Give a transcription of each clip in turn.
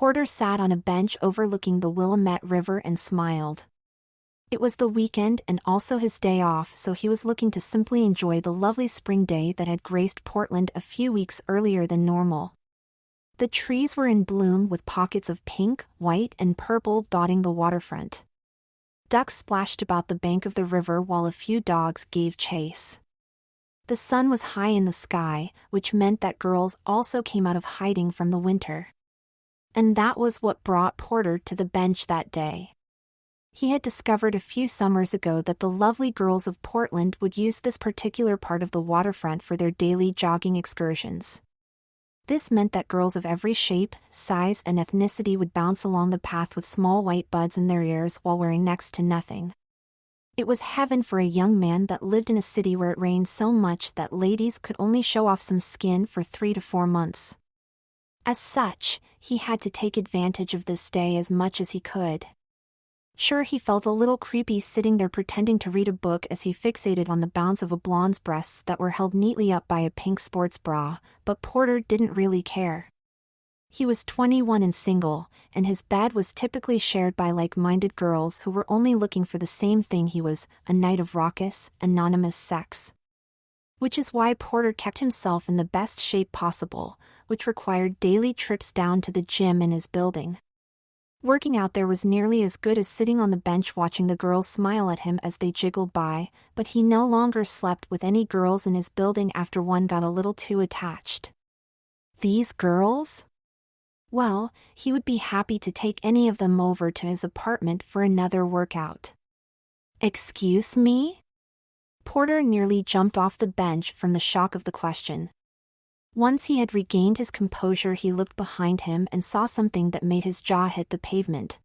Porter sat on a bench overlooking the Willamette River and smiled. It was the weekend and also his day off, so he was looking to simply enjoy the lovely spring day that had graced Portland a few weeks earlier than normal. The trees were in bloom with pockets of pink, white, and purple dotting the waterfront. Ducks splashed about the bank of the river while a few dogs gave chase. The sun was high in the sky, which meant that girls also came out of hiding from the winter. And that was what brought Porter to the bench that day. He had discovered a few summers ago that the lovely girls of Portland would use this particular part of the waterfront for their daily jogging excursions. This meant that girls of every shape, size, and ethnicity would bounce along the path with small white buds in their ears while wearing next to nothing. It was heaven for a young man that lived in a city where it rained so much that ladies could only show off some skin for 3 to 4 months. As such, he had to take advantage of this day as much as he could. Sure, he felt a little creepy sitting there pretending to read a book as he fixated on the bounce of a blonde's breasts that were held neatly up by a pink sports bra, but Porter didn't really care. He was 21 and single, and his bed was typically shared by like-minded girls who were only looking for the same thing he was, a night of raucous, anonymous sex. Which is why Porter kept himself in the best shape possible, which required daily trips down to the gym in his building. Working out there was nearly as good as sitting on the bench watching the girls smile at him as they jiggled by, but he no longer slept with any girls in his building after one got a little too attached. These girls? Well, he would be happy to take any of them over to his apartment for another workout. Excuse me? Porter nearly jumped off the bench from the shock of the question. Once he had regained his composure, he looked behind him and saw something that made his jaw hit the pavement.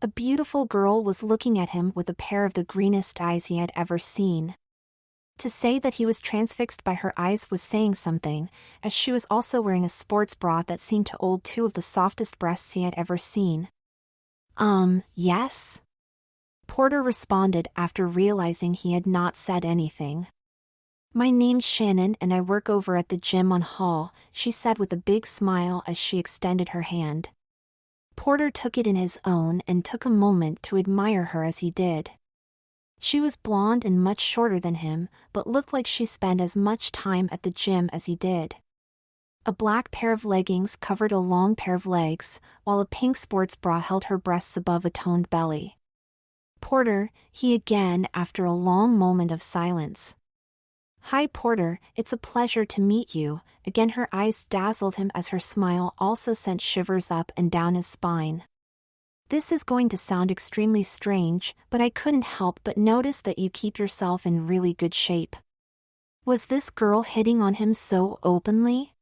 A beautiful girl was looking at him with a pair of the greenest eyes he had ever seen. To say that he was transfixed by her eyes was saying something, as she was also wearing a sports bra that seemed to hold 2 of the softest breasts he had ever seen. Yes? Porter responded after realizing he had not said anything. My name's Shannon and I work over at the gym on Hall, she said with a big smile as she extended her hand. Porter took it in his own and took a moment to admire her as he did. She was blonde and much shorter than him, but looked like she spent as much time at the gym as he did. A black pair of leggings covered a long pair of legs, while a pink sports bra held her breasts above a toned belly. Porter, he again after a long moment of silence. Hi Porter, it's a pleasure to meet you. Again her eyes dazzled him as her smile also sent shivers up and down his spine. This is going to sound extremely strange, but I couldn't help but notice that you keep yourself in really good shape. Was this girl hitting on him so openly?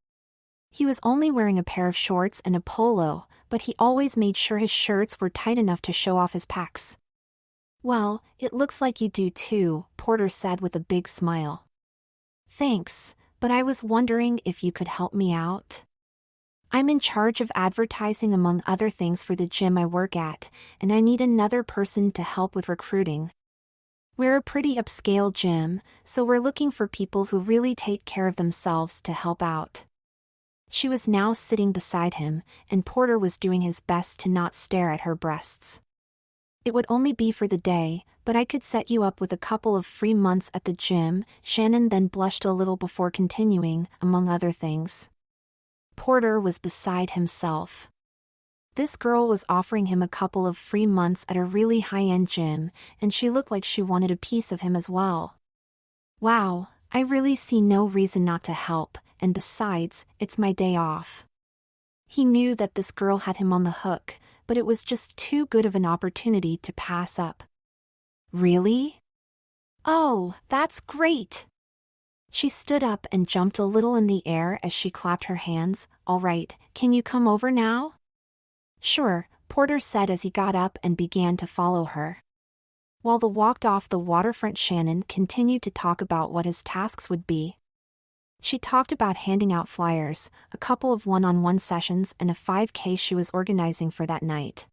He was only wearing a pair of shorts and a polo, but he always made sure his shirts were tight enough to show off his pecs. Well, it looks like you do too, Porter said with a big smile. Thanks, but I was wondering if you could help me out. I'm in charge of advertising among other things for the gym I work at, and I need another person to help with recruiting. We're a pretty upscale gym, so we're looking for people who really take care of themselves to help out. She was now sitting beside him, and Porter was doing his best to not stare at her breasts. It would only be for the day, but I could set you up with a couple of free months at the gym. Shannon then blushed a little before continuing, among other things. Porter was beside himself. This girl was offering him a couple of free months at a really high-end gym, and she looked like she wanted a piece of him as well. Wow, I really see no reason not to help, and besides, it's my day off. He knew that this girl had him on the hook, but it was just too good of an opportunity to pass up. Really? Oh, that's great! She stood up and jumped a little in the air as she clapped her hands. All right, can you come over now? Sure, Porter said as he got up and began to follow her. While they walked off the waterfront, Shannon continued to talk about what his tasks would be. She talked about handing out flyers, a couple of one-on-one sessions and a 5K she was organizing for that night.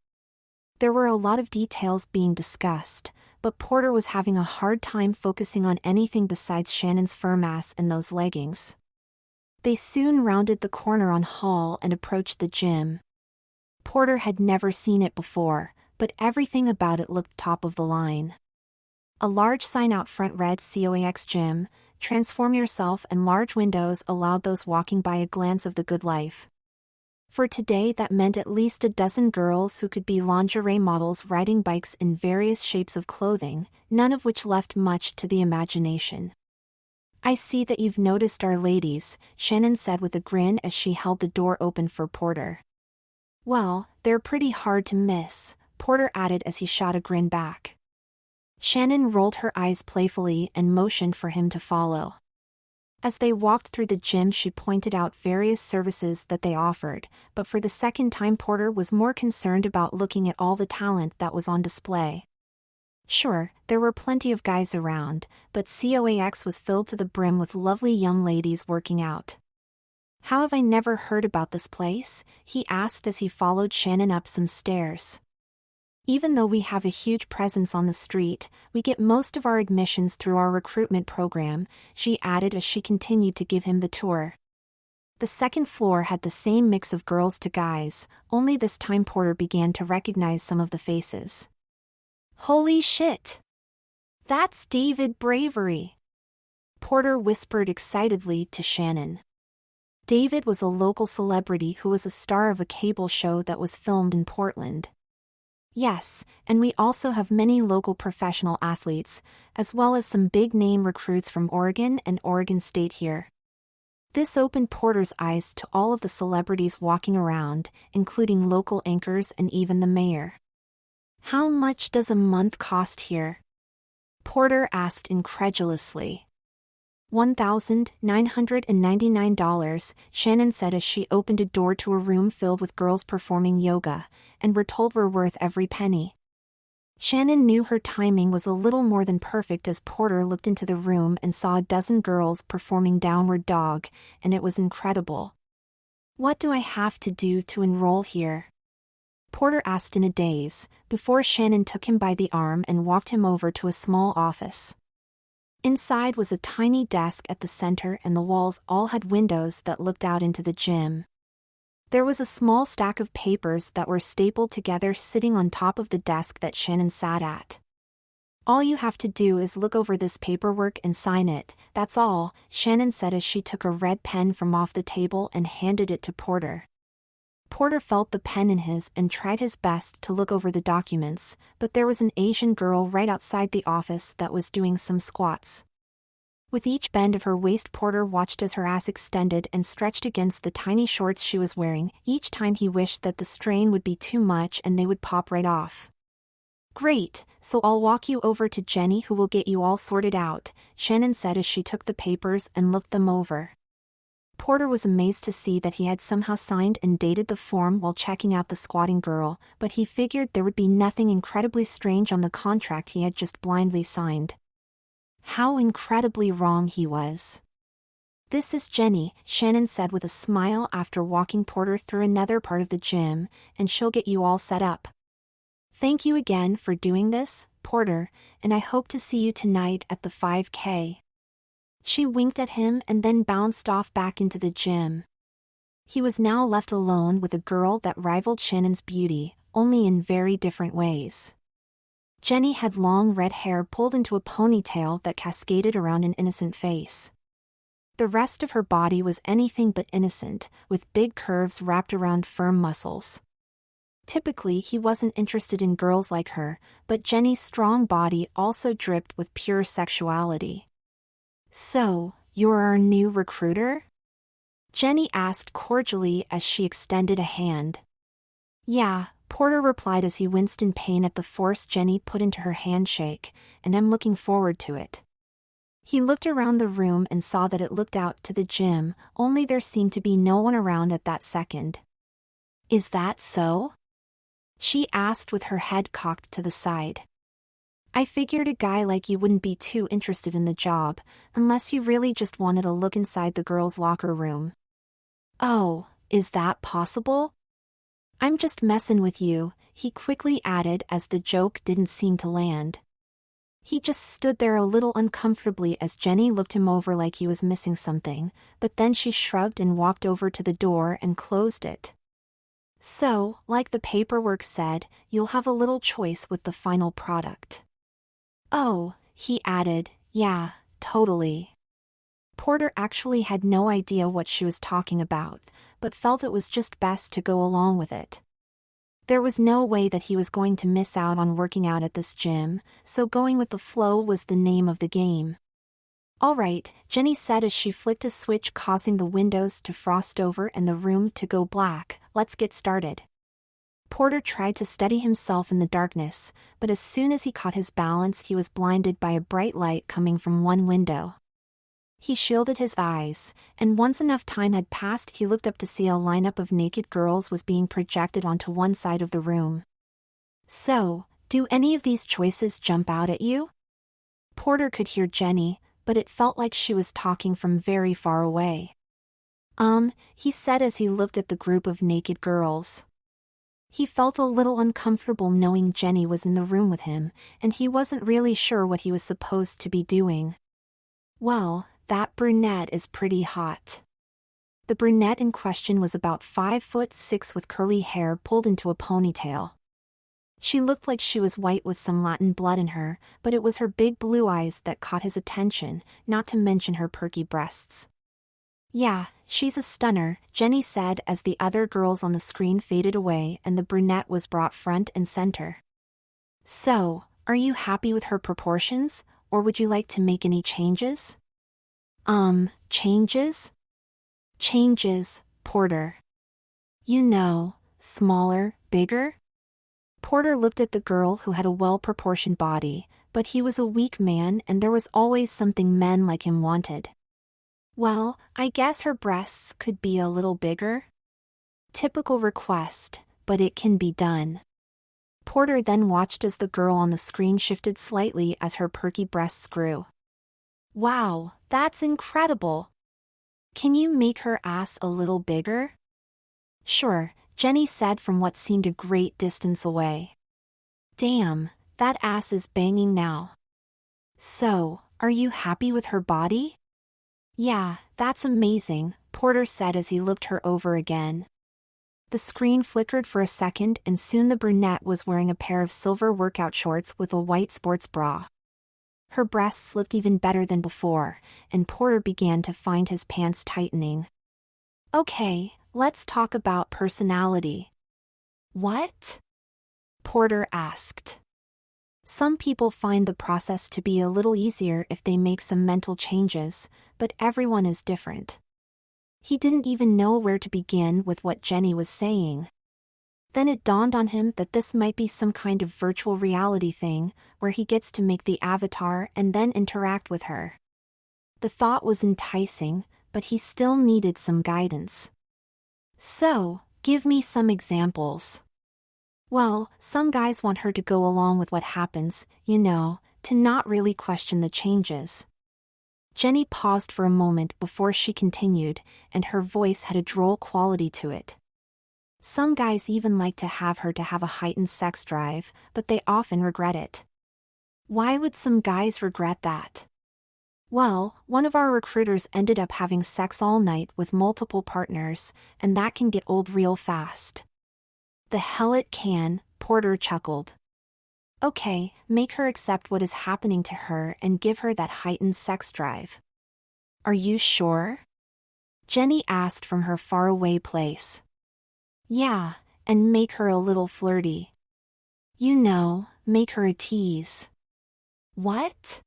There were a lot of details being discussed, but Porter was having a hard time focusing on anything besides Shannon's firm ass and those leggings. They soon rounded the corner on Hall and approached the gym. Porter had never seen it before, but everything about it looked top of the line. A large sign out front read COAX Gym, Transform Yourself, and large windows allowed those walking by a glance of the good life. For today that meant at least a dozen girls who could be lingerie models riding bikes in various shapes of clothing, none of which left much to the imagination. I see that you've noticed our ladies, Shannon said with a grin as she held the door open for Porter. Well, they're pretty hard to miss, Porter added as he shot a grin back. Shannon rolled her eyes playfully and motioned for him to follow. As they walked through the gym, she pointed out various services that they offered, but for the second time Porter was more concerned about looking at all the talent that was on display. Sure, there were plenty of guys around, but COAX was filled to the brim with lovely young ladies working out. How have I never heard about this place? He asked as he followed Shannon up some stairs. Even though we have a huge presence on the street, we get most of our admissions through our recruitment program, she added as she continued to give him the tour. The second floor had the same mix of girls to guys, only this time Porter began to recognize some of the faces. Holy shit! That's David Bravery! Porter whispered excitedly to Shannon. David was a local celebrity who was a star of a cable show that was filmed in Portland. Yes, and we also have many local professional athletes, as well as some big-name recruits from Oregon and Oregon State here. This opened Porter's eyes to all of the celebrities walking around, including local anchors and even the mayor. How much does a month cost here? Porter asked incredulously. $1,999, Shannon said as she opened a door to a room filled with girls performing yoga, and we're told we're worth every penny. Shannon knew her timing was a little more than perfect as Porter looked into the room and saw a dozen girls performing downward dog, and it was incredible. What do I have to do to enroll here? Porter asked in a daze, before Shannon took him by the arm and walked him over to a small office. Inside was a tiny desk at the center and the walls all had windows that looked out into the gym. There was a small stack of papers that were stapled together sitting on top of the desk that Shannon sat at. All you have to do is look over this paperwork and sign it, that's all, Shannon said as she took a red pen from off the table and handed it to Porter. Porter felt the pen in his and tried his best to look over the documents, but there was an Asian girl right outside the office that was doing some squats. With each bend of her waist, Porter watched as her ass extended and stretched against the tiny shorts she was wearing. Each time he wished that the strain would be too much and they would pop right off. Great, so I'll walk you over to Jenny who will get you all sorted out, Shannon said as she took the papers and looked them over. Porter was amazed to see that he had somehow signed and dated the form while checking out the squatting girl, but he figured there would be nothing incredibly strange on the contract he had just blindly signed. How incredibly wrong he was. This is Jenny, Shannon said with a smile after walking Porter through another part of the gym, and she'll get you all set up. Thank you again for doing this, Porter, and I hope to see you tonight at the 5K. She winked at him and then bounced off back into the gym. He was now left alone with a girl that rivaled Shannon's beauty, only in very different ways. Jenny had long red hair pulled into a ponytail that cascaded around an innocent face. The rest of her body was anything but innocent, with big curves wrapped around firm muscles. Typically he wasn't interested in girls like her, but Jenny's strong body also dripped with pure sexuality. So, you're our new recruiter? Jenny asked cordially as she extended a hand. Yeah, Porter replied as he winced in pain at the force Jenny put into her handshake, and I'm looking forward to it. He looked around the room and saw that it looked out to the gym, only there seemed to be no one around at that second. Is that so? She asked with her head cocked to the side. I figured a guy like you wouldn't be too interested in the job, unless you really just wanted a look inside the girls' locker room. Oh, is that possible? I'm just messing with you, he quickly added as the joke didn't seem to land. He just stood there a little uncomfortably as Jenny looked him over like he was missing something, but then she shrugged and walked over to the door and closed it. So, like the paperwork said, you'll have a little choice with the final product. Oh, he added, yeah, totally. Porter actually had no idea what she was talking about, but felt it was just best to go along with it. There was no way that he was going to miss out on working out at this gym, so going with the flow was the name of the game. All right, Jenny said as she flicked a switch causing the windows to frost over and the room to go black. Let's get started. Porter tried to steady himself in the darkness, but as soon as he caught his balance he was blinded by a bright light coming from one window. He shielded his eyes, and once enough time had passed he looked up to see a lineup of naked girls was being projected onto one side of the room. So, do any of these choices jump out at you? Porter could hear Jenny, but it felt like she was talking from very far away. He said as he looked at the group of naked girls. He felt a little uncomfortable knowing Jenny was in the room with him, and he wasn't really sure what he was supposed to be doing. Well, that brunette is pretty hot. The brunette in question was about 5'6" with curly hair pulled into a ponytail. She looked like she was white with some Latin blood in her, but it was her big blue eyes that caught his attention, not to mention her perky breasts. Yeah, she's a stunner, Jenny said as the other girls on the screen faded away and the brunette was brought front and center. So, are you happy with her proportions, or would you like to make any changes? Changes? Changes, Porter. You know, smaller, bigger? Porter looked at the girl who had a well-proportioned body, but he was a weak man and there was always something men like him wanted. Well, I guess her breasts could be a little bigger. Typical request, but it can be done. Porter then watched as the girl on the screen shifted slightly as her perky breasts grew. Wow, that's incredible. Can you make her ass a little bigger? Sure, Jenny said from what seemed a great distance away. Damn, that ass is banging now. So, are you happy with her body? Yeah, that's amazing, Porter said as he looked her over again. The screen flickered for a second and soon the brunette was wearing a pair of silver workout shorts with a white sports bra. Her breasts looked even better than before, and Porter began to find his pants tightening. Okay, let's talk about personality. What? Porter asked. Some people find the process to be a little easier if they make some mental changes, but everyone is different. He didn't even know where to begin with what Jenny was saying. Then it dawned on him that this might be some kind of virtual reality thing, where he gets to make the avatar and then interact with her. The thought was enticing, but he still needed some guidance. So, give me some examples. Well, some guys want her to go along with what happens, you know, to not really question the changes. Jenny paused for a moment before she continued, and her voice had a droll quality to it. Some guys even like to have her to have a heightened sex drive, but they often regret it. Why would some guys regret that? Well, one of our recruiters ended up having sex all night with multiple partners, and that can get old real fast. The hell it can, Porter chuckled. Okay, make her accept what is happening to her and give her that heightened sex drive. Are you sure? Jenny asked from her faraway place. Yeah, and make her a little flirty. You know, make her a tease. What?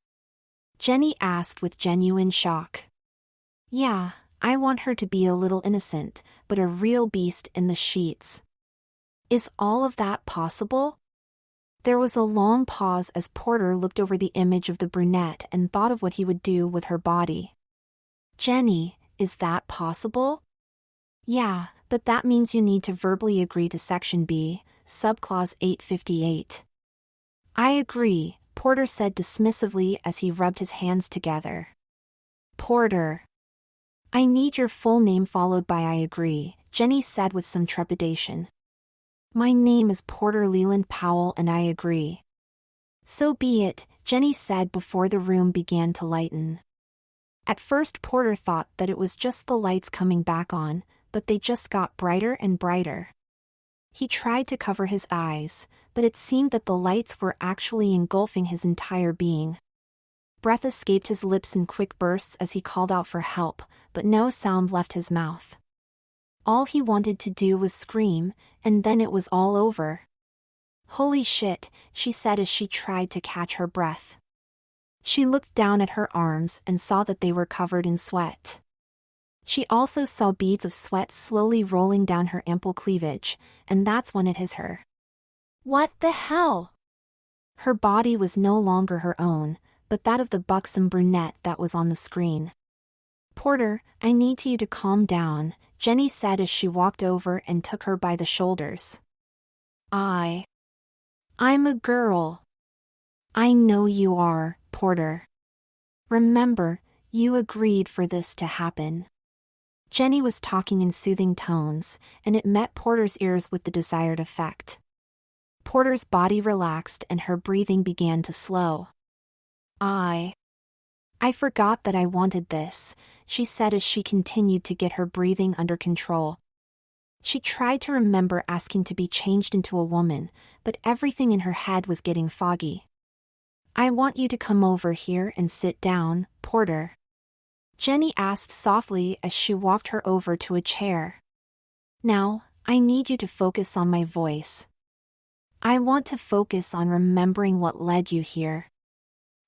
Jenny asked with genuine shock. Yeah, I want her to be a little innocent, but a real beast in the sheets. Is all of that possible? There was a long pause as Porter looked over the image of the brunette and thought of what he would do with her body. Jenny, is that possible? Yeah, but that means you need to verbally agree to Section B, Subclause 858. I agree, Porter said dismissively as he rubbed his hands together. Porter. I need your full name followed by I agree, Jenny said with some trepidation. My name is Porter Leland Powell and I agree. So be it, Jenny said before the room began to lighten. At first Porter thought that it was just the lights coming back on, but they just got brighter and brighter. He tried to cover his eyes, but it seemed that the lights were actually engulfing his entire being. Breath escaped his lips in quick bursts as he called out for help, but no sound left his mouth. All he wanted to do was scream, and then it was all over. "Holy shit," she said as she tried to catch her breath. She looked down at her arms and saw that they were covered in sweat. She also saw beads of sweat slowly rolling down her ample cleavage, and that's when it hit her. What the hell? Her body was no longer her own, but that of the buxom brunette that was on the screen. "Porter, I need you to calm down," Jenny said as she walked over and took her by the shoulders. I'm a girl." "I know you are, Porter. Remember, you agreed for this to happen." Jenny was talking in soothing tones, and it met Porter's ears with the desired effect. Porter's body relaxed and her breathing began to slow. I forgot that I wanted this," she said as she continued to get her breathing under control. She tried to remember asking to be changed into a woman, but everything in her head was getting foggy. "I want you to come over here and sit down, Porter," Jenny asked softly as she walked her over to a chair. "Now, I need you to focus on my voice. I want to focus on remembering what led you here.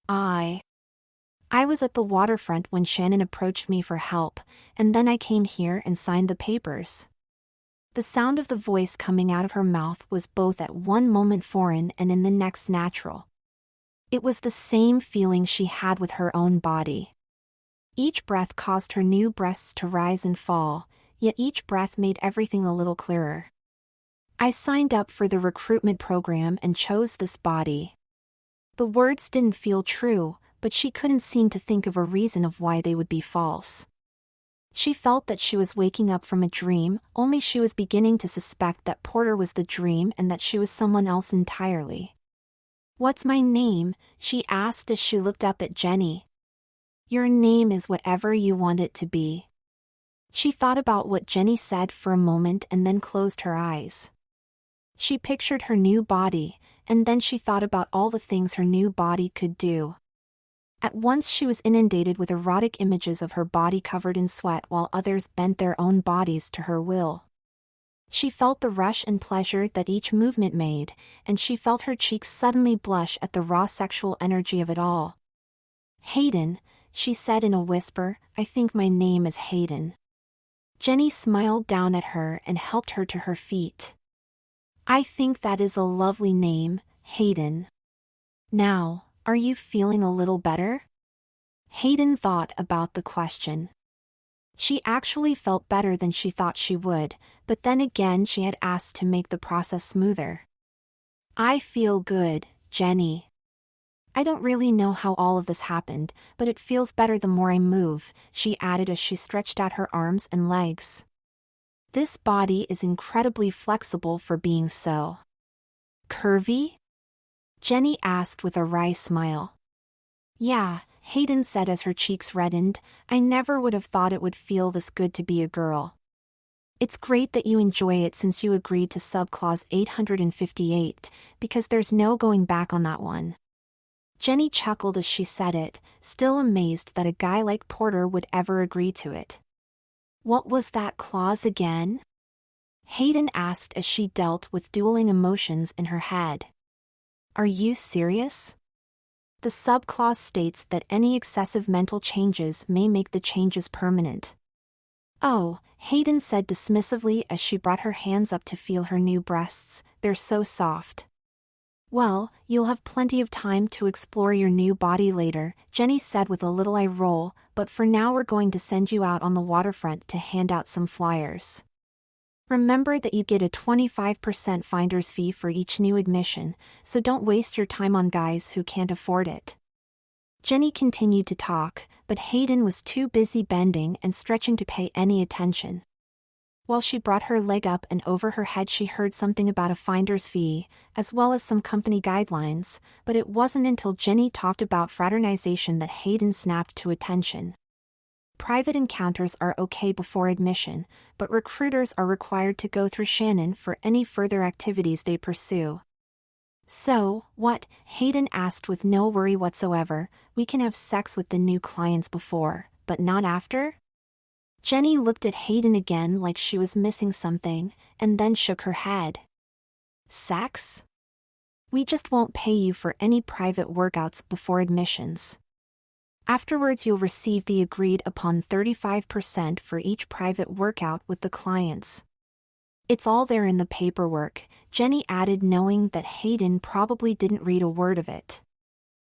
I was at the waterfront when Shannon approached me for help, and then I came here and signed the papers." The sound of the voice coming out of her mouth was both at one moment foreign and in the next natural. It was the same feeling she had with her own body. Each breath caused her new breasts to rise and fall, yet each breath made everything a little clearer. "I signed up for the recruitment program and chose this body." The words didn't feel true, but she couldn't seem to think of a reason of why they would be false. She felt that she was waking up from a dream, only she was beginning to suspect that Porter was the dream and that she was someone else entirely. "What's my name?" she asked as she looked up at Jenny. "Your name is whatever you want it to be." She thought about what Jenny said for a moment and then closed her eyes. She pictured her new body, and then she thought about all the things her new body could do. At once she was inundated with erotic images of her body covered in sweat while others bent their own bodies to her will. She felt the rush and pleasure that each movement made, and she felt her cheeks suddenly blush at the raw sexual energy of it all. "Hayden," she said in a whisper, "I think my name is Hayden." Jenny smiled down at her and helped her to her feet. "I think that is a lovely name, Hayden. Now, are you feeling a little better?" Hayden thought about the question. She actually felt better than she thought she would, but then again she had asked to make the process smoother. "I feel good, Jenny. I don't really know how all of this happened, but it feels better the more I move," she added as she stretched out her arms and legs. "This body is incredibly flexible for being so." "Curvy?" Jenny asked with a wry smile. "Yeah," Hayden said as her cheeks reddened, "I never would have thought it would feel this good to be a girl. It's great that you enjoy it since you agreed to subclause 858, because there's no going back on that one." Jenny chuckled as she said it, still amazed that a guy like Porter would ever agree to it. "What was that clause again?" Hayden asked as she dealt with dueling emotions in her head. "Are you serious?" The subclause states that any excessive mental changes may make the changes permanent. "Oh," Hayden said dismissively as she brought her hands up to feel her new breasts, "they're so soft." "Well, you'll have plenty of time to explore your new body later," Jenny said with a little eye roll, "but for now we're going to send you out on the waterfront to hand out some flyers. Remember that you get a 25% finder's fee for each new admission, so don't waste your time on guys who can't afford it." Jenny continued to talk, but Hayden was too busy bending and stretching to pay any attention. While she brought her leg up and over her head, she heard something about a finder's fee, as well as some company guidelines, but it wasn't until Jenny talked about fraternization that Hayden snapped to attention. Private encounters are okay before admission, but recruiters are required to go through Shannon for any further activities they pursue. So, what? Hayden asked with no worry whatsoever. We can have sex with the new clients before, but not after? Jenny looked at Hayden again like she was missing something, and then shook her head. Sex? We just won't pay you for any private workouts before admissions. Afterwards you'll receive the agreed upon 35% for each private workout with the clients. It's all there in the paperwork, Jenny added, knowing that Hayden probably didn't read a word of it.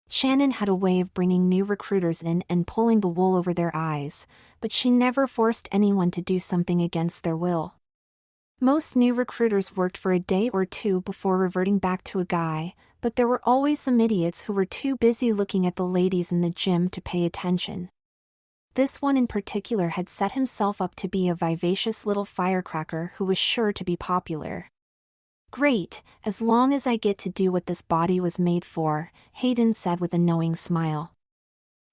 Shannon had a way of bringing new recruiters in and pulling the wool over their eyes, but she never forced anyone to do something against their will. Most new recruiters worked for a day or two before reverting back to a guy, but there were always some idiots who were too busy looking at the ladies in the gym to pay attention. This one in particular had set himself up to be a vivacious little firecracker who was sure to be popular. Great, as long as I get to do what this body was made for, Hayden said with a knowing smile.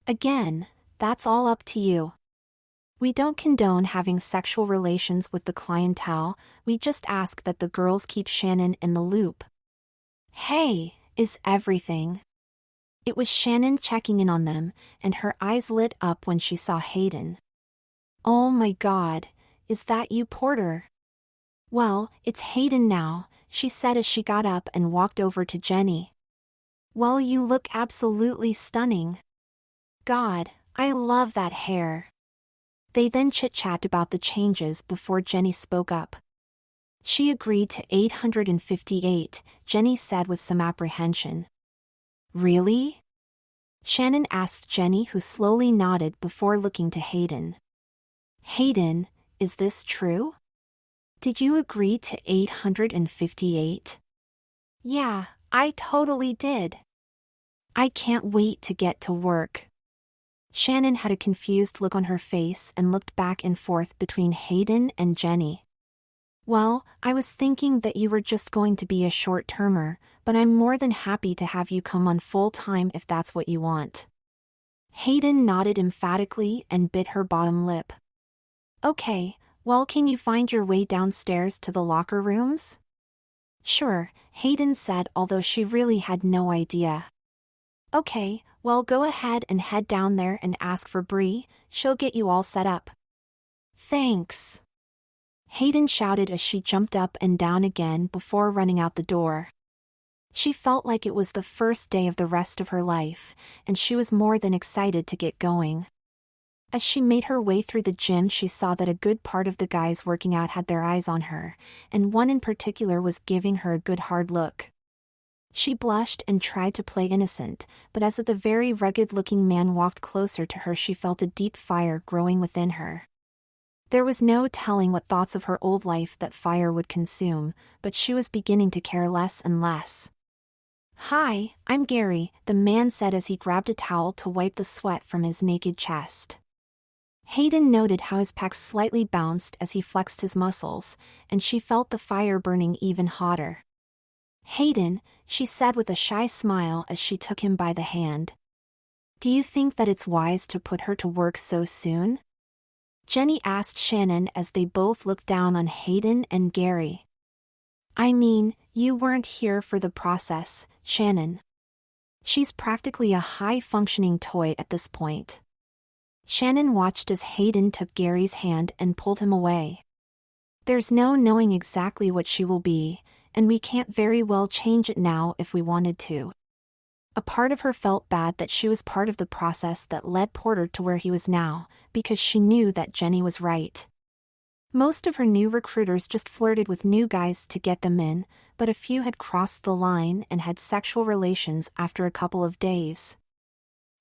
Again, that's all up to you. We don't condone having sexual relations with the clientele, we just ask that the girls keep Shannon in the loop. Hey, is everything? It was Shannon checking in on them, and her eyes lit up when she saw Hayden. Oh my God, is that you, Porter? Well, it's Hayden now, she said as she got up and walked over to Jenny. Well, you look absolutely stunning. God, I love that hair. They then chit-chat about the changes before Jenny spoke up. She agreed to 858, Jenny said with some apprehension. Really? Shannon asked Jenny, who slowly nodded before looking to Hayden. Hayden, is this true? Did you agree to 858? Yeah, I totally did. I can't wait to get to work. Shannon had a confused look on her face and looked back and forth between Hayden and Jenny. Well, I was thinking that you were just going to be a short-termer, but I'm more than happy to have you come on full-time if that's what you want. Hayden nodded emphatically and bit her bottom lip. Okay, well, can you find your way downstairs to the locker rooms? Sure, Hayden said, although she really had no idea. Okay, well, go ahead and head down there and ask for Bree, she'll get you all set up. Thanks. Hayden shouted as she jumped up and down again before running out the door. She felt like it was the first day of the rest of her life, and she was more than excited to get going. As she made her way through the gym, she saw that a good part of the guys working out had their eyes on her, and one in particular was giving her a good hard look. She blushed and tried to play innocent, but as the very rugged-looking man walked closer to her, she felt a deep fire growing within her. There was no telling what thoughts of her old life that fire would consume, but she was beginning to care less and less. Hi, I'm Gary, the man said as he grabbed a towel to wipe the sweat from his naked chest. Hayden noted how his pecs slightly bounced as he flexed his muscles, and she felt the fire burning even hotter. Hayden, she said with a shy smile as she took him by the hand. Do you think that it's wise to put her to work so soon? Jenny asked Shannon as they both looked down on Hayden and Gary. I mean, you weren't here for the process, Shannon. She's practically a high-functioning toy at this point. Shannon watched as Hayden took Gary's hand and pulled him away. There's no knowing exactly what she will be, and we can't very well change it now if we wanted to. A part of her felt bad that she was part of the process that led Porter to where he was now, because she knew that Jenny was right. Most of her new recruiters just flirted with new guys to get them in, but a few had crossed the line and had sexual relations after a couple of days.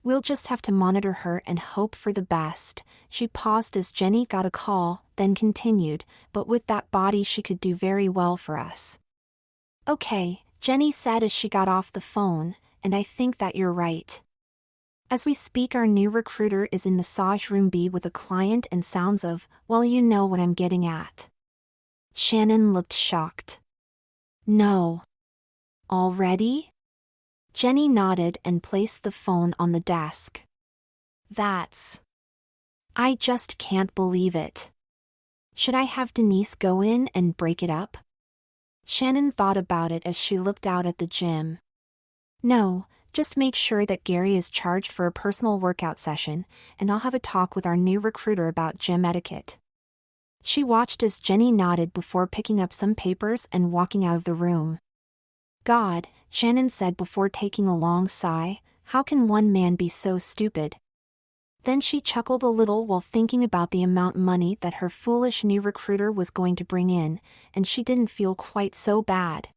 We'll just have to monitor her and hope for the best. She paused as Jenny got a call, then continued, but with that body she could do very well for us. Okay, Jenny said as she got off the phone, and I think that you're right. As we speak, our new recruiter is in massage room B with a client and sounds of, well, you know what I'm getting at. Shannon looked shocked. No. Already? Jenny nodded and placed the phone on the desk. I just can't believe it. Should I have Denise go in and break it up? Shannon thought about it as she looked out at the gym. No, just make sure that Gary is charged for a personal workout session, and I'll have a talk with our new recruiter about gym etiquette. She watched as Jenny nodded before picking up some papers and walking out of the room. God, Shannon said before taking a long sigh, how can one man be so stupid? Then she chuckled a little while thinking about the amount of money that her foolish new recruiter was going to bring in, and she didn't feel quite so bad.